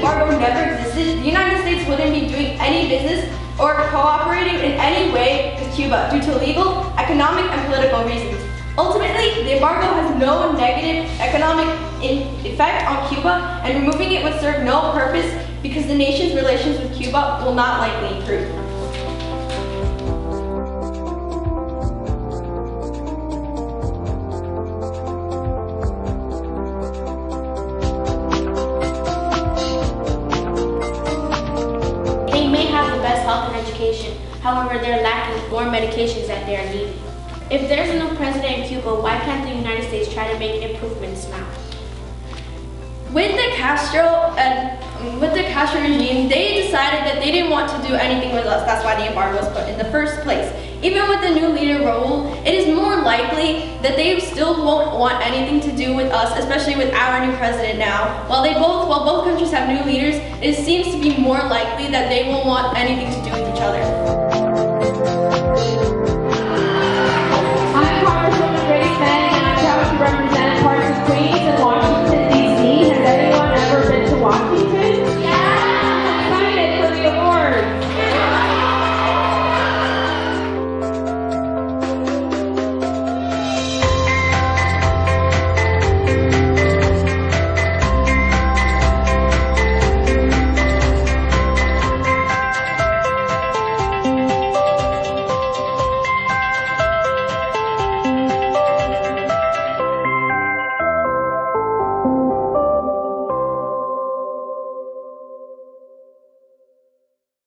embargo never existed, the United States wouldn't be doing any business or cooperating in any way with Cuba due to legal, economic, and political reasons. Ultimately, the embargo has no negative economic effect on Cuba, and removing it would serve no purpose because the nation's relations with Cuba will not likely improve. They may have the best health and education, however they're lacking more medications that they are needing. If there's a new president in Cuba, why can't the United States try to make improvements now? With the Castro regime, they decided that they didn't want to do anything with us. That's why the embargo was put in the first place. Even with the new leader Raul, it is more likely that they still won't want anything to do with us, especially with our new president now. While both countries have new leaders, it seems to be more likely that they won't want anything to do with each other. I'm Congresswoman Grace Mann.